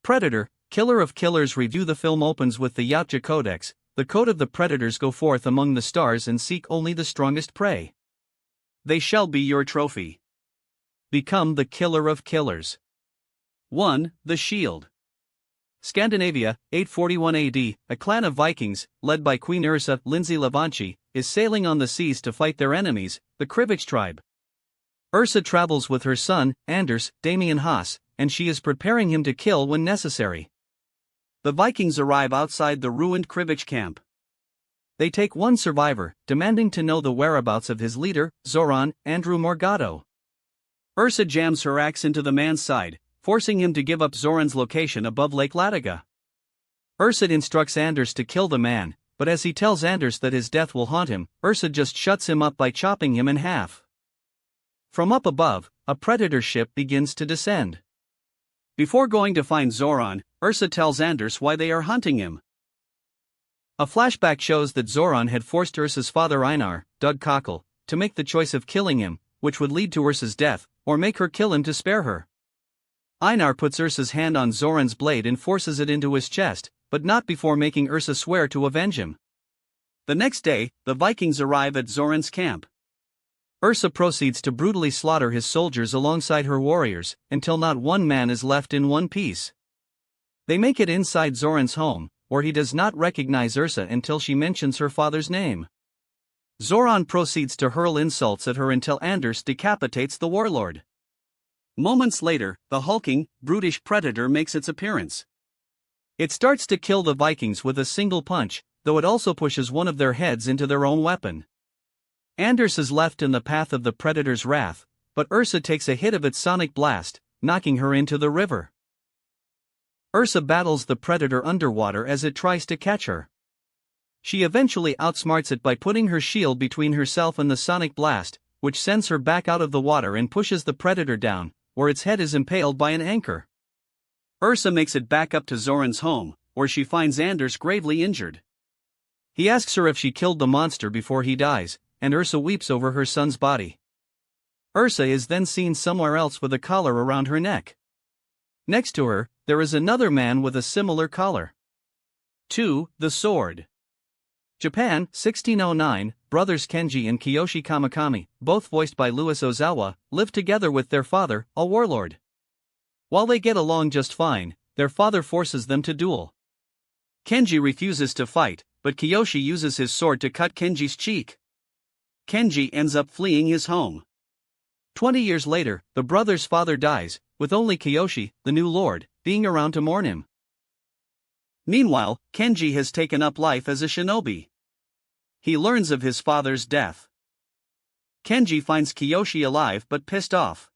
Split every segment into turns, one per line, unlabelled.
Predator, Killer of Killers review. The film opens with the Yautja Codex, the code of the predators. Go forth among the stars and seek only the strongest prey. They shall be your trophy. Become the killer of killers. 1. The Shield. Scandinavia, 841 AD, a clan of Vikings, led by Queen Ursa Lindsay Levanchi, is sailing on the seas to fight their enemies, the Krivichs tribe. Ursa travels with her son, Anders Damien Haas, and she is preparing him to kill when necessary. The Vikings arrive outside the ruined Krivich camp. They take one survivor, demanding to know the whereabouts of his leader, Zoran, Andrew Morgado. Ursa jams her axe into the man's side, forcing him to give up Zoran's location above Lake Ladoga. Ursa instructs Anders to kill the man, but as he tells Anders that his death will haunt him, Ursa just shuts him up by chopping him in half. From up above, a predator ship begins to descend. Before going to find Zoran, Ursa tells Anders why they are hunting him. A flashback shows that Zoran had forced Ursa's father Einar, Doug Cockle, to make the choice of killing him, which would lead to Ursa's death, or make her kill him to spare her. Einar puts Ursa's hand on Zoran's blade and forces it into his chest, but not before making Ursa swear to avenge him. The next day, the Vikings arrive at Zoran's camp. Ursa proceeds to brutally slaughter his soldiers alongside her warriors, until not one man is left in one piece. They make it inside Zoran's home, where he does not recognize Ursa until she mentions her father's name. Zoran proceeds to hurl insults at her until Anders decapitates the warlord. Moments later, the hulking, brutish predator makes its appearance. It starts to kill the Vikings with a single punch, though it also pushes one of their heads into their own weapon. Anders is left in the path of the predator's wrath, but Ursa takes a hit of its sonic blast, knocking her into the river. Ursa battles the predator underwater as it tries to catch her. She eventually outsmarts it by putting her shield between herself and the sonic blast, which sends her back out of the water and pushes the predator down, where its head is impaled by an anchor. Ursa makes it back up to Zoran's home, where she finds Anders gravely injured. He asks her if she killed the monster before he dies, and Ursa weeps over her son's body. Ursa is then seen somewhere else with a collar around her neck. Next to her, there is another man with a similar collar. 2. The Sword. Japan, 1609, brothers Kenji and Kiyoshi Kamakami, both voiced by Louis Ozawa, live together with their father, a warlord. While they get along just fine, their father forces them to duel. Kenji refuses to fight, but Kiyoshi uses his sword to cut Kenji's cheek. Kenji ends up fleeing his home. 20 years later, the brother's father dies, with only Kiyoshi, the new lord, being around to mourn him. Meanwhile, Kenji has taken up life as a shinobi. He learns of his father's death. Kenji finds Kiyoshi alive but pissed off.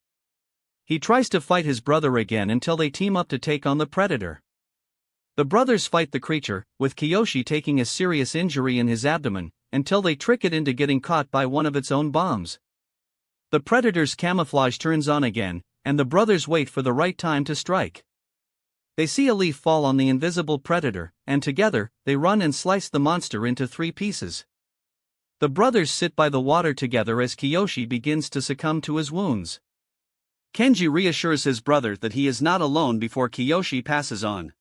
He tries to fight his brother again until they team up to take on the predator. The brothers fight the creature, with Kiyoshi taking a serious injury in his abdomen, until they trick it into getting caught by one of its own bombs. The predator's camouflage turns on again, and the brothers wait for the right time to strike. They see a leaf fall on the invisible predator, and together, they run and slice the monster into 3 pieces. The brothers sit by the water together as Kiyoshi begins to succumb to his wounds. Kenji reassures his brother that he is not alone before Kiyoshi passes on.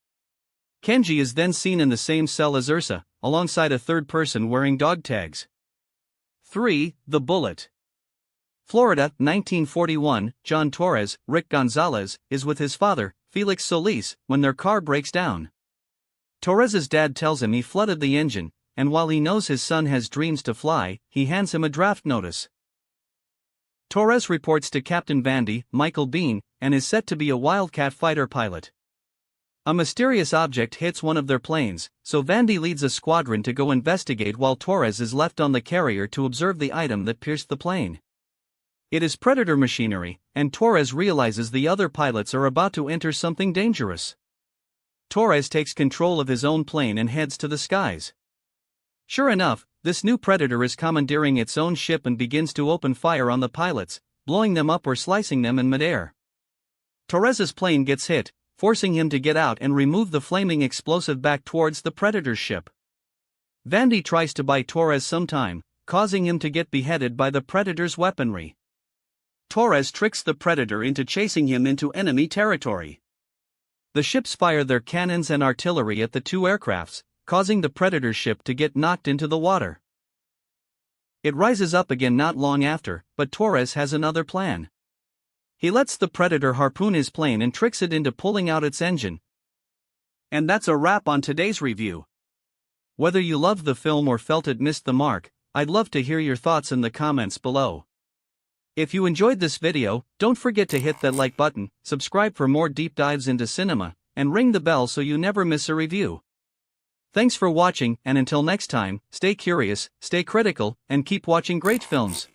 Kenji is then seen in the same cell as Ursa, alongside a third person wearing dog tags. 3. The Bullet. Florida, 1941, John Torres, Rick Gonzalez, is with his father, Felix Solis, when their car breaks down. Torres's dad tells him he flooded the engine, and while he knows his son has dreams to fly, he hands him a draft notice. Torres reports to Captain Vandy, Michael Bean, and is set to be a Wildcat fighter pilot. A mysterious object hits one of their planes, so Vandy leads a squadron to go investigate while Torres is left on the carrier to observe the item that pierced the plane. It is Predator machinery, and Torres realizes the other pilots are about to enter something dangerous. Torres takes control of his own plane and heads to the skies. Sure enough, this new Predator is commandeering its own ship and begins to open fire on the pilots, blowing them up or slicing them in midair. Torres's plane gets hit, forcing him to get out and remove the flaming explosive back towards the Predator's ship. Vandy tries to buy Torres some time, causing him to get beheaded by the Predator's weaponry. Torres tricks the Predator into chasing him into enemy territory. The ships fire their cannons and artillery at the two aircrafts, causing the Predator ship to get knocked into the water. It rises up again not long after, but Torres has another plan. He lets the Predator harpoon his plane and tricks it into pulling out its engine. And that's a wrap on today's review. Whether you loved the film or felt it missed the mark, I'd love to hear your thoughts in the comments below. If you enjoyed this video, don't forget to hit that like button, subscribe for more deep dives into cinema, and ring the bell so you never miss a review. Thanks for watching, and until next time, stay curious, stay critical, and keep watching great films.